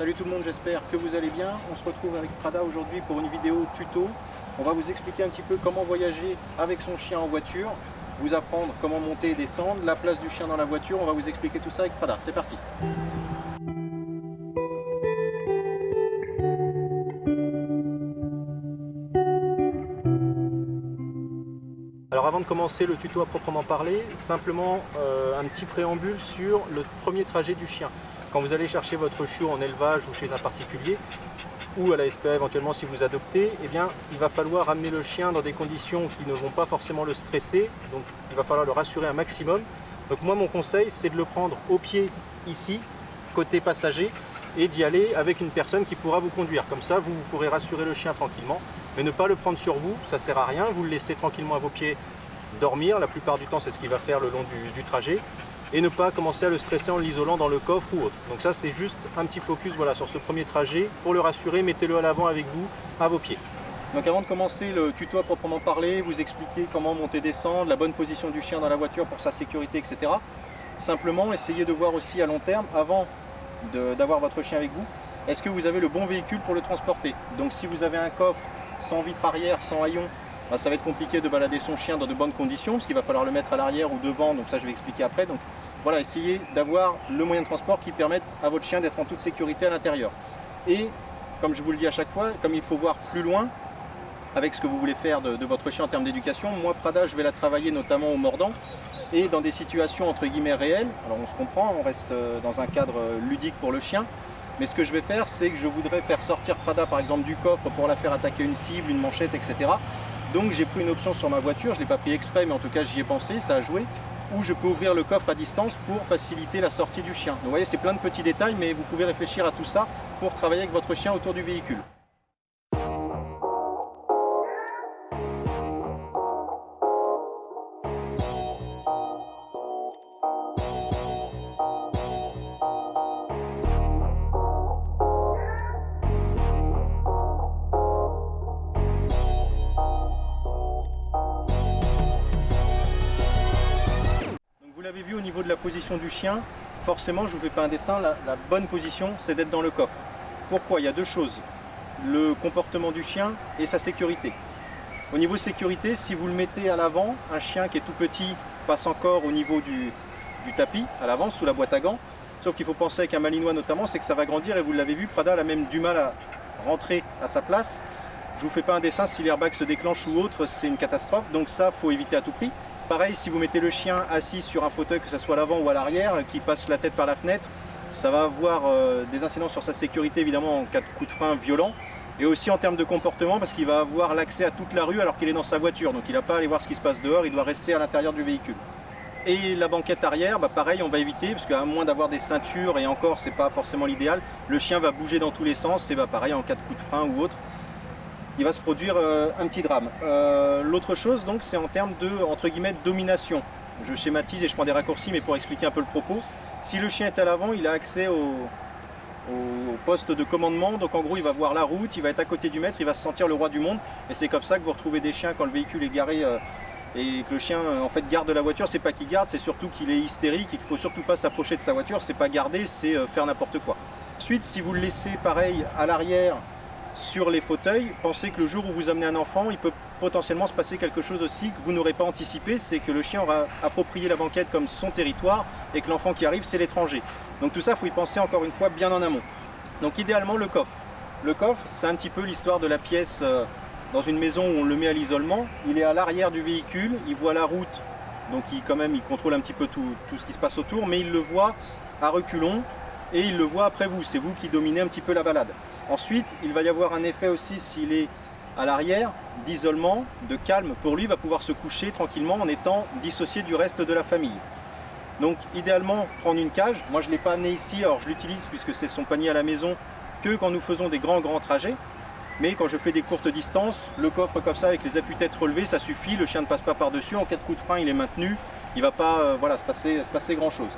Salut tout le monde, j'espère que vous allez bien. On se retrouve avec Prada aujourd'hui pour une vidéo tuto. On va vous expliquer un petit peu comment voyager avec son chien en voiture, vous apprendre comment monter et descendre, la place du chien dans la voiture. On va vous expliquer tout ça avec Prada. C'est parti. Alors avant de commencer le tuto à proprement parler, simplement un petit préambule sur le premier trajet du chien. Quand vous allez chercher votre chiot en élevage ou chez un particulier, ou à la SPA éventuellement si vous adoptez, eh bien, il va falloir amener le chien dans des conditions qui ne vont pas forcément le stresser, donc il va falloir le rassurer un maximum. Donc moi mon conseil c'est de le prendre au pied ici, côté passager, et d'y aller avec une personne qui pourra vous conduire. Comme ça vous pourrez rassurer le chien tranquillement, mais ne pas le prendre sur vous, ça sert à rien, vous le laissez tranquillement à vos pieds dormir, la plupart du temps c'est ce qu'il va faire le long du trajet. Et ne pas commencer à le stresser en l'isolant dans le coffre ou autre. Donc ça c'est juste un petit focus voilà, sur ce premier trajet. Pour le rassurer, mettez-le à l'avant avec vous, à vos pieds. Donc avant de commencer le tuto à proprement parler, vous expliquer comment monter, descendre, la bonne position du chien dans la voiture pour sa sécurité, etc. Simplement, essayez de voir aussi à long terme, avant d'avoir votre chien avec vous, est-ce que vous avez le bon véhicule pour le transporter. Donc si vous avez un coffre sans vitre arrière, sans haillons, bah, ça va être compliqué de balader son chien dans de bonnes conditions, parce qu'il va falloir le mettre à l'arrière ou devant, donc ça je vais expliquer après. Donc voilà, essayez d'avoir le moyen de transport qui permette à votre chien d'être en toute sécurité à l'intérieur. Et comme je vous le dis à chaque fois, comme il faut voir plus loin avec ce que vous voulez faire de votre chien en termes d'éducation, moi Prada je vais la travailler notamment au mordant et dans des situations entre guillemets réelles. Alors on se comprend, on reste dans un cadre ludique pour le chien, mais ce que je vais faire c'est que je voudrais faire sortir Prada par exemple du coffre pour la faire attaquer une cible, une manchette, etc. Donc j'ai pris une option sur ma voiture, je ne l'ai pas pris exprès mais en tout cas j'y ai pensé, ça a joué, où je peux ouvrir le coffre à distance pour faciliter la sortie du chien. Donc vous voyez, c'est plein de petits détails mais vous pouvez réfléchir à tout ça pour travailler avec votre chien autour du véhicule. Vous l'avez vu au niveau de la position du chien, forcément je ne vous fais pas un dessin, la bonne position c'est d'être dans le coffre. Pourquoi? Il y a deux choses, le comportement du chien et sa sécurité. Au niveau sécurité, si vous le mettez à l'avant, un chien qui est tout petit passe encore au niveau du tapis, à l'avant, sous la boîte à gants. Sauf qu'il faut penser avec un malinois notamment, c'est que ça va grandir et vous l'avez vu, Prada a même du mal à rentrer à sa place. Je ne vous fais pas un dessin, si l'airbag se déclenche ou autre, c'est une catastrophe, donc ça il faut éviter à tout prix. Pareil, si vous mettez le chien assis sur un fauteuil, que ce soit à l'avant ou à l'arrière, qui passe la tête par la fenêtre, ça va avoir des incidences sur sa sécurité évidemment en cas de coup de frein violent. Et aussi en termes de comportement, parce qu'il va avoir l'accès à toute la rue alors qu'il est dans sa voiture. Donc il n'a pas à aller voir ce qui se passe dehors, il doit rester à l'intérieur du véhicule. Et la banquette arrière, bah pareil, on va éviter, parce qu'à moins d'avoir des ceintures, et encore c'est pas forcément l'idéal, le chien va bouger dans tous les sens, et bah pareil en cas de coup de frein ou autre. Il va se produire un petit drame. L'autre chose donc c'est en termes de entre guillemets domination. Je schématise et je prends des raccourcis mais pour expliquer un peu le propos. Si le chien est à l'avant, il a accès au poste de commandement, donc en gros il va voir la route, il va être à côté du maître, il va se sentir le roi du monde. Et c'est comme ça que vous retrouvez des chiens quand le véhicule est garé et que le chien en fait garde la voiture. C'est pas qu'il garde, c'est surtout qu'il est hystérique et qu'il faut surtout pas s'approcher de sa voiture. C'est pas garder, c'est faire n'importe quoi. Ensuite, si vous le laissez pareil à l'arrière sur les fauteuils, pensez que le jour où vous amenez un enfant, il peut potentiellement se passer quelque chose aussi que vous n'aurez pas anticipé, c'est que le chien aura approprié la banquette comme son territoire et que l'enfant qui arrive c'est l'étranger. Donc tout ça, il faut y penser encore une fois bien en amont. Donc idéalement le coffre. Le coffre, c'est un petit peu l'histoire de la pièce dans une maison où on le met à l'isolement. Il est à l'arrière du véhicule, il voit la route, donc il contrôle un petit peu tout ce qui se passe autour, mais il le voit à reculons et il le voit après vous, c'est vous qui dominez un petit peu la balade. Ensuite, il va y avoir un effet aussi s'il est à l'arrière, d'isolement, de calme. Pour lui, il va pouvoir se coucher tranquillement en étant dissocié du reste de la famille. Donc idéalement, prendre une cage. Moi, je ne l'ai pas amené ici, alors je l'utilise puisque c'est son panier à la maison que quand nous faisons des grands trajets. Mais quand je fais des courtes distances, le coffre comme ça avec les appuis-têtes relevés, ça suffit. Le chien ne passe pas par-dessus. En cas de coup de frein, il est maintenu. Il ne va pas voilà, se passer grand-chose.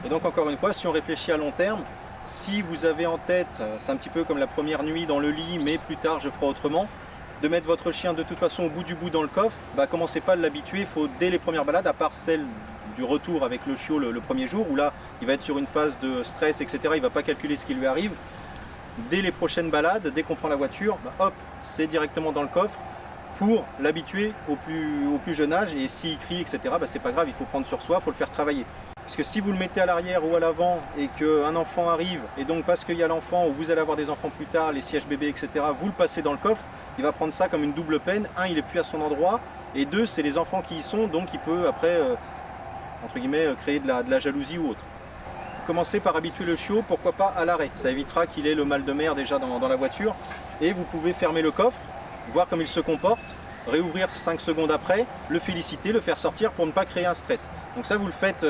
Et donc encore une fois, si on réfléchit à long terme, si vous avez en tête, c'est un petit peu comme la première nuit dans le lit, mais plus tard je ferai autrement, de mettre votre chien de toute façon au bout du bout dans le coffre, bah, commencez pas à l'habituer, il faut dès les premières balades, à part celle du retour avec le chiot le premier jour, où là il va être sur une phase de stress, etc. Il ne va pas calculer ce qui lui arrive. dès les prochaines balades, dès qu'on prend la voiture, bah, hop, c'est directement dans le coffre pour l'habituer au plus jeune âge. Et s'il crie, etc., bah, c'est pas grave, il faut prendre sur soi, il faut le faire travailler. Parce que si vous le mettez à l'arrière ou à l'avant et qu'un enfant arrive, et donc parce qu'il y a l'enfant ou vous allez avoir des enfants plus tard, les sièges bébés, etc., vous le passez dans le coffre, il va prendre ça comme une double peine. Un, il est plus à son endroit, et deux, c'est les enfants qui y sont, donc il peut après, entre guillemets, créer de la jalousie ou autre. Commencez par habituer le chiot, pourquoi pas à l'arrêt. Ça évitera qu'il ait le mal de mer déjà dans la voiture. Et vous pouvez fermer le coffre, voir comme il se comporte, réouvrir 5 secondes après, le féliciter, le faire sortir pour ne pas créer un stress. Donc ça, vous le faites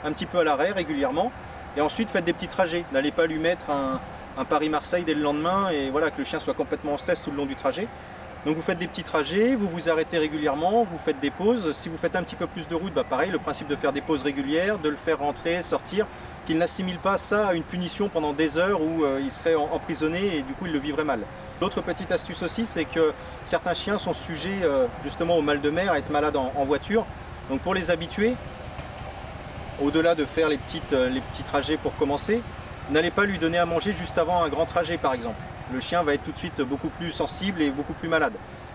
un petit peu à l'arrêt régulièrement. Et ensuite, faites des petits trajets. N'allez pas lui mettre un Paris-Marseille dès le lendemain et voilà, que le chien soit complètement en stress tout le long du trajet. Donc vous faites des petits trajets, vous vous arrêtez régulièrement, vous faites des pauses. Si vous faites un petit peu plus de route, bah pareil, le principe de faire des pauses régulières, de le faire rentrer, sortir, qu'il n'assimile pas ça à une punition pendant des heures où il serait emprisonné et du coup il le vivrait mal. L'autre petite astuce aussi, c'est que certains chiens sont sujets justement au mal de mer, à être malades en voiture. Donc pour les habituer, au-delà de faire les petits trajets pour commencer, n'allez pas lui donner à manger juste avant un grand trajet par exemple. Le chien va être tout de suite beaucoup plus sensible et beaucoup plus malade.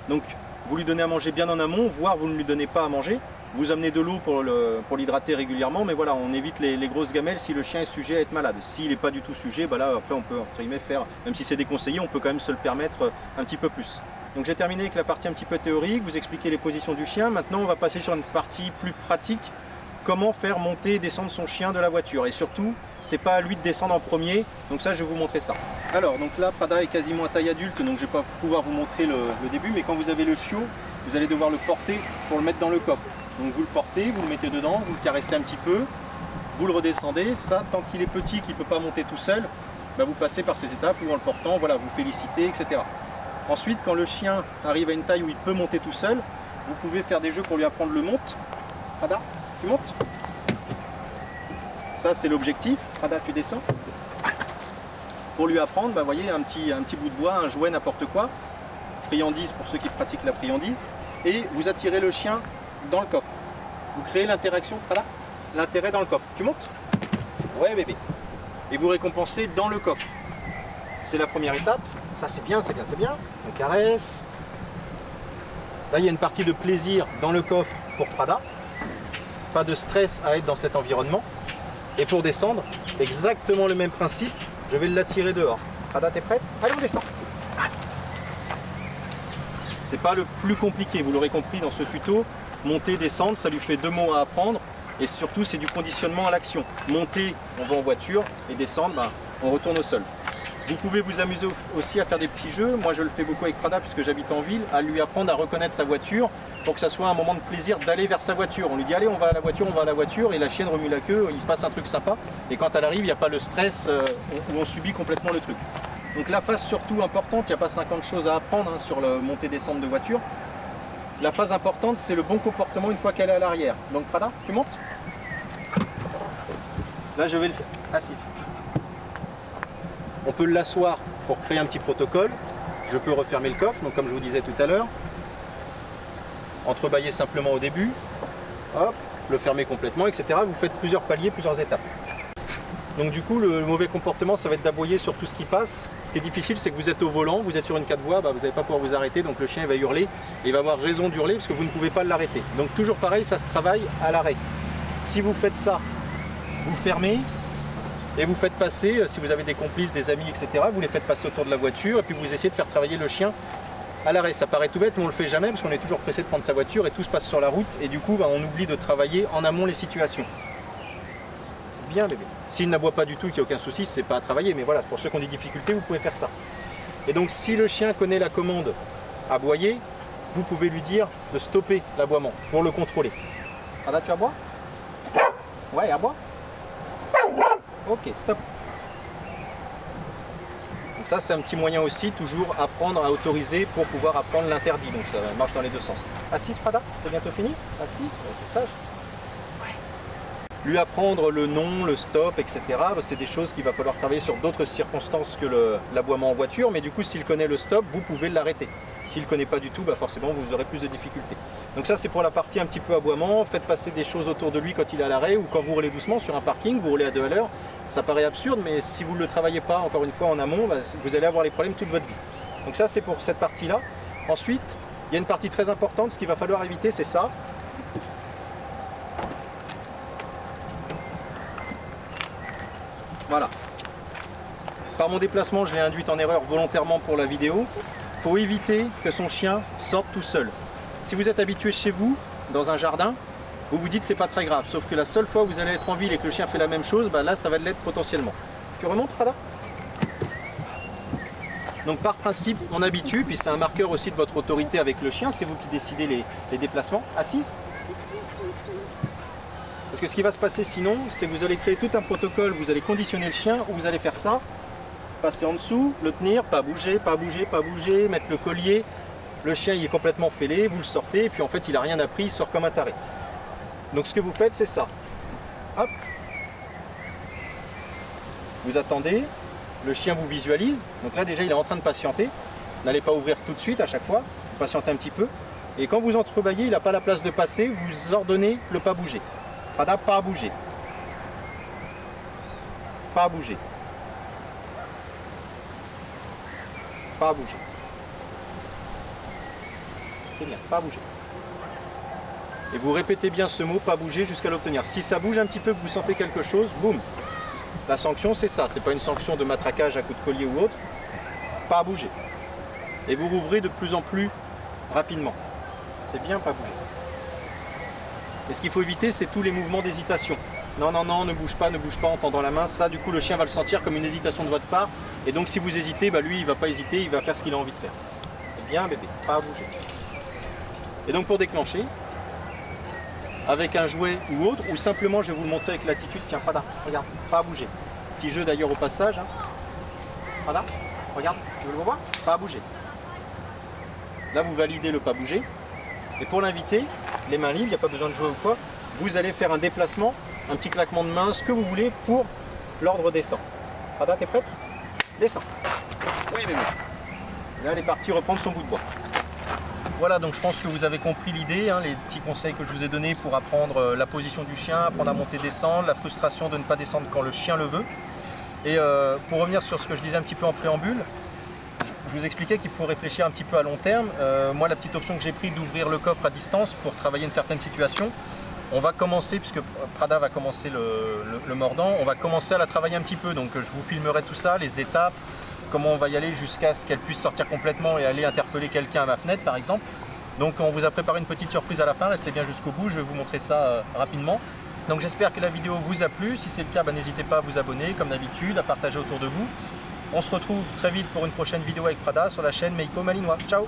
Donc vous lui donnez à manger bien en amont, voire vous ne lui donnez pas à manger. Vous amenez de l'eau pour l'hydrater régulièrement, mais voilà, on évite les grosses gamelles si le chien est sujet à être malade. S'il n'est pas du tout sujet, bah là après on peut entre guillemets faire, même si c'est déconseillé, on peut quand même se le permettre un petit peu plus. Donc j'ai terminé avec la partie un petit peu théorique, vous expliquez les positions du chien. Maintenant on va passer sur une partie plus pratique, comment faire monter et descendre son chien de la voiture. Et surtout, c'est pas à lui de descendre en premier, donc ça je vais vous montrer ça. Alors donc là Prada est quasiment à taille adulte, donc je vais pas pouvoir vous montrer le début, mais quand vous avez le chiot, vous allez devoir le porter pour le mettre dans le coffre. Donc vous le portez, vous le mettez dedans, vous le caressez un petit peu, vous le redescendez. Ça, tant qu'il est petit, qu'il ne peut pas monter tout seul, bah vous passez par ces étapes où en le portant, voilà, vous félicitez, etc. Ensuite, quand le chien arrive à une taille où il peut monter tout seul, vous pouvez faire des jeux pour lui apprendre le monte. Prada, tu montes. Ça, c'est l'objectif. Prada, tu descends. Pour lui apprendre, bah, voyez, un petit bout de bois, un jouet, n'importe quoi. Friandise pour ceux qui pratiquent la friandise. Et vous attirez le chien dans le coffre. Vous créez l'interaction, voilà, l'intérêt dans le coffre. Tu montes? Ouais bébé. Et vous récompensez dans le coffre. C'est la première étape. Ça c'est bien, c'est bien, c'est bien. On caresse. Là il y a une partie de plaisir dans le coffre pour Prada. Pas de stress à être dans cet environnement. Et pour descendre, exactement le même principe. Je vais l'attirer dehors. Prada, t'es prête? Allez, on descend. C'est pas le plus compliqué, vous l'aurez compris dans ce tuto. Monter, descendre, ça lui fait 2 mots à apprendre. Et surtout, c'est du conditionnement à l'action. Monter, on va en voiture. Et descendre, ben, on retourne au sol. Vous pouvez vous amuser aussi à faire des petits jeux. Moi, je le fais beaucoup avec Prada puisque j'habite en ville. À lui apprendre à reconnaître sa voiture pour que ça soit un moment de plaisir d'aller vers sa voiture. On lui dit, allez, on va à la voiture, on va à la voiture. Et la chienne remue la queue, il se passe un truc sympa. Et quand elle arrive, il n'y a pas le stress où on subit complètement le truc. Donc la phase surtout importante, il n'y a pas 50 choses à apprendre hein, sur le montée-descendre de voiture. La phase importante, c'est le bon comportement une fois qu'elle est à l'arrière. Donc Prada, tu montes. Là, je vais le faire. Assise. On peut l'asseoir pour créer un petit protocole. Je peux refermer le coffre, donc comme je vous disais tout à l'heure. Entrebâiller simplement au début. Hop, le fermer complètement, etc. Vous faites plusieurs paliers, plusieurs étapes. Donc du coup, le mauvais comportement, ça va être d'aboyer sur tout ce qui passe. Ce qui est difficile, c'est que vous êtes au volant, vous êtes sur une 4 voies, bah, vous n'allez pas pouvoir vous arrêter, donc le chien va hurler. Et il va avoir raison d'hurler parce que vous ne pouvez pas l'arrêter. Donc toujours pareil, ça se travaille à l'arrêt. Si vous faites ça, vous fermez et vous faites passer, si vous avez des complices, des amis, etc., vous les faites passer autour de la voiture et puis vous essayez de faire travailler le chien à l'arrêt. Ça paraît tout bête, mais on ne le fait jamais parce qu'on est toujours pressé de prendre sa voiture et tout se passe sur la route. Et du coup, bah, on oublie de travailler en amont les situations. C'est bien bébé. S'il n'aboie pas du tout, qu'il n'y a aucun souci, c'est pas à travailler, mais voilà, pour ceux qui ont des difficultés, vous pouvez faire ça. Et donc si le chien connaît la commande aboyer, vous pouvez lui dire de stopper l'aboiement pour le contrôler. Ah là, tu aboies? Ouais, aboie. Ok, stop. Donc ça c'est un petit moyen aussi, toujours apprendre à autoriser pour pouvoir apprendre l'interdit. Donc ça marche dans les deux sens. Assise Prada, c'est bientôt fini? Assise, t'es sage. lui apprendre le non, le stop, etc. C'est des choses qu'il va falloir travailler sur d'autres circonstances que l'aboiement en voiture, mais du coup s'il connaît le stop, vous pouvez l'arrêter. S'il ne connaît pas du tout, forcément vous aurez plus de difficultés. Donc ça c'est pour la partie un petit peu aboiement, faites passer des choses autour de lui quand il est à l'arrêt ou quand vous roulez doucement sur un parking, vous roulez à 2 à l'heure. Ça paraît absurde, mais si vous ne le travaillez pas encore une fois en amont, vous allez avoir les problèmes toute votre vie. Donc ça c'est pour cette partie-là. Ensuite, il y a une partie très importante, ce qu'il va falloir éviter c'est ça. Voilà. Par mon déplacement, je l'ai induite en erreur volontairement pour la vidéo. Il faut éviter que son chien sorte tout seul. Si vous êtes habitué chez vous, dans un jardin, vous vous dites c'est pas très grave. Sauf que la seule fois où vous allez être en ville et que le chien fait la même chose, là ça va l'être potentiellement. Tu remontes, Prada? Donc par principe, on habitue, puis c'est un marqueur aussi de votre autorité avec le chien, c'est vous qui décidez les déplacements. Assise? Parce que ce qui va se passer sinon, c'est que vous allez créer tout un protocole, vous allez conditionner le chien, où vous allez faire ça, passer en dessous, le tenir, pas bouger, pas bouger, pas bouger, mettre le collier, le chien il est complètement fêlé, vous le sortez, et puis en fait il n'a rien appris, il sort comme un taré. Donc ce que vous faites c'est ça, hop, vous attendez, le chien vous visualise, donc là déjà il est en train de patienter, n'allez pas ouvrir tout de suite à chaque fois, patientez un petit peu, et quand vous entrevoyez, il n'a pas la place de passer, vous ordonnez le pas bouger. Prada, pas à bouger. Pas à bouger. Pas à bouger. C'est bien, pas à bouger. Et vous répétez bien ce mot, pas bouger, jusqu'à l'obtenir. Si ça bouge un petit peu, que vous sentez quelque chose, boum. La sanction, c'est ça. C'est pas une sanction de matraquage à coup de collier ou autre. Pas à bouger. Et vous rouvrez de plus en plus rapidement. C'est bien, pas bouger. Et ce qu'il faut éviter, c'est tous les mouvements d'hésitation. Non, non, non, ne bouge pas en tendant la main. Ça, du coup, le chien va le sentir comme une hésitation de votre part. Et donc, si vous hésitez, lui, il va pas hésiter, il va faire ce qu'il a envie de faire. C'est bien, bébé, pas à bouger. Et donc, pour déclencher, avec un jouet ou autre, ou simplement, je vais vous le montrer avec l'attitude. Tiens, Prada, regarde, pas à bouger. Petit jeu d'ailleurs au passage. Hein. Prada, regarde, tu veux le voir? Pas à bouger. Là, vous validez le pas bouger. Et pour l'inviter, les mains libres, il n'y a pas besoin de jouer ou quoi, vous allez faire un déplacement, un petit claquement de main, ce que vous voulez pour l'ordre descend. Prada, t'es prête? Descends. Oui, bébé. Là, elle est partie reprendre son bout de bois. Voilà, donc je pense que vous avez compris l'idée, hein, les petits conseils que je vous ai donnés pour apprendre la position du chien, apprendre à monter, descendre, la frustration de ne pas descendre quand le chien le veut. Et pour revenir sur ce que je disais un petit peu en préambule, je vous expliquais qu'il faut réfléchir un petit peu à long terme. Moi, la petite option que j'ai prise d'ouvrir le coffre à distance pour travailler une certaine situation, on va commencer, puisque Prada va commencer le mordant, on va commencer à la travailler un petit peu. Donc je vous filmerai tout ça, les étapes, comment on va y aller jusqu'à ce qu'elle puisse sortir complètement et aller interpeller quelqu'un à ma fenêtre par exemple. Donc on vous a préparé une petite surprise à la fin, restez bien jusqu'au bout, je vais vous montrer ça rapidement. Donc j'espère que la vidéo vous a plu, si c'est le cas, n'hésitez pas à vous abonner comme d'habitude, à partager autour de vous. On se retrouve très vite pour une prochaine vidéo avec Prada sur la chaîne Meiko Malinois. Ciao!